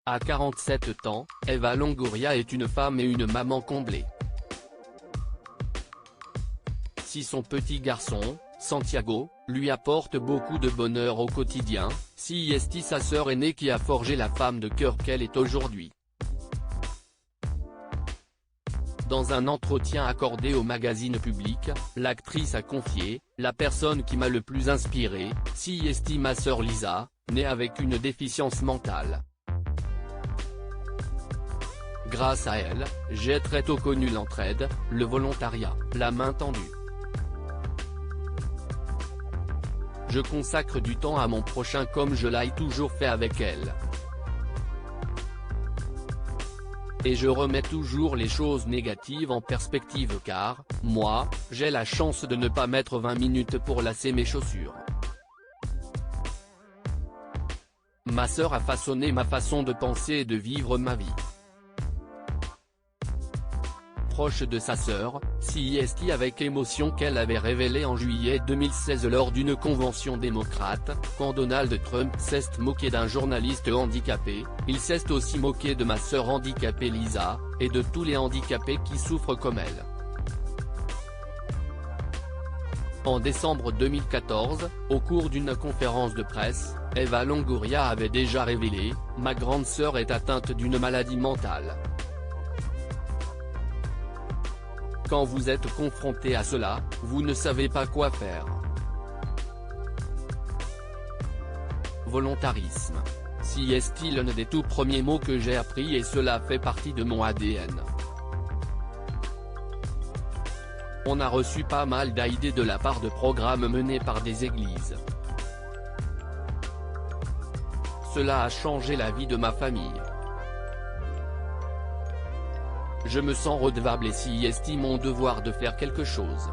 À 47 ans, Eva Longoria est une femme et une maman comblée. Si son petit garçon, Santiago, lui apporte beaucoup de bonheur au quotidien, si est sa sœur aînée qui a forgé la femme de cœur qu'elle est aujourd'hui. Dans un entretien accordé au magazine Public, l'actrice a confié « La personne qui m'a le plus inspirée, si est ma sœur Lisa, née avec une déficience mentale. Grâce à elle, j'ai très tôt connu l'entraide, le volontariat, la main tendue. Je consacre du temps à mon prochain comme je l'ai toujours fait avec elle. Et je remets toujours les choses négatives en perspective car, moi, j'ai la chance de ne pas mettre 20 minutes pour lasser mes chaussures. Ma sœur a façonné ma façon de penser et de vivre ma vie. » Proche de sa sœur, CIST avec émotion qu'elle avait révélé en juillet 2016 lors d'une convention démocrate, quand Donald Trump s'est moqué d'un journaliste handicapé, il s'est aussi moqué de ma sœur handicapée Lisa, et de tous les handicapés qui souffrent comme elle. En décembre 2014, au cours d'une conférence de presse, Eva Longoria avait déjà révélé « Ma grande sœur est atteinte d'une maladie mentale ». Quand vous êtes confronté à cela, vous ne savez pas quoi faire. Volontarisme. Si est l'un des tout premiers mots que j'ai appris et cela fait partie de mon ADN. On a reçu pas mal d'idées de la part de programmes menés par des églises. Cela a changé la vie de ma famille. Je me sens redevable et si estime mon devoir de faire quelque chose.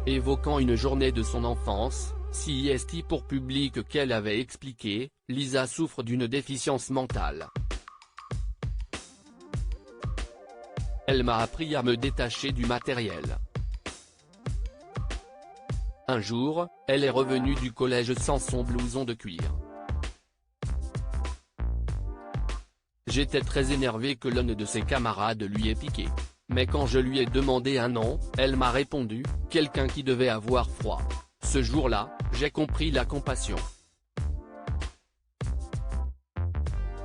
Évoquant une journée de son enfance, si est pour Public qu'elle avait expliqué, Lisa souffre d'une déficience mentale. Elle m'a appris à me détacher du matériel. Un jour, elle est revenue du collège sans son blouson de cuir. J'étais très énervé que l'un de ses camarades lui ait piqué. Mais quand je lui ai demandé un nom, elle m'a répondu, quelqu'un qui devait avoir froid. Ce jour-là, j'ai compris la compassion.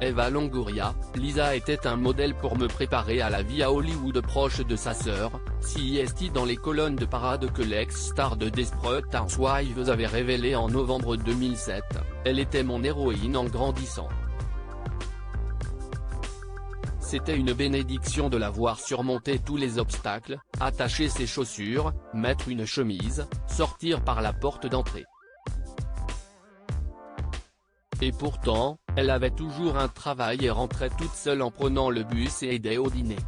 Eva Longoria, Lisa était un modèle pour me préparer à la vie à Hollywood proche de sa sœur, CIST dans les colonnes de parade que l'ex-star de Desperate Housewives avait révélé en novembre 2007, elle était mon héroïne en grandissant. C'était une bénédiction de la voir surmonter tous les obstacles, attacher ses chaussures, mettre une chemise, sortir par la porte d'entrée. Et pourtant, elle avait toujours un travail et rentrait toute seule en prenant le bus et aidait au dîner.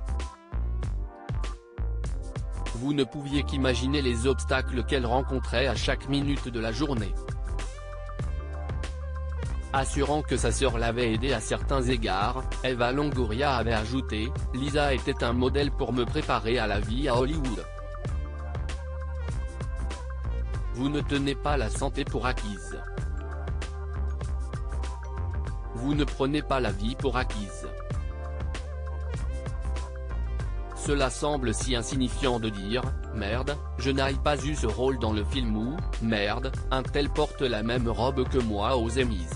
Vous ne pouviez qu'imaginer les obstacles qu'elle rencontrait à chaque minute de la journée. Assurant que sa sœur l'avait aidé à certains égards, Eva Longoria avait ajouté « Lisa était un modèle pour me préparer à la vie à Hollywood. Vous ne tenez pas la santé pour acquise. Vous ne prenez pas la vie pour acquise. » Cela semble si insignifiant de dire « Merde, je n'ai pas eu ce rôle dans le film » ou « Merde, un tel porte la même robe que moi aux Emmys ».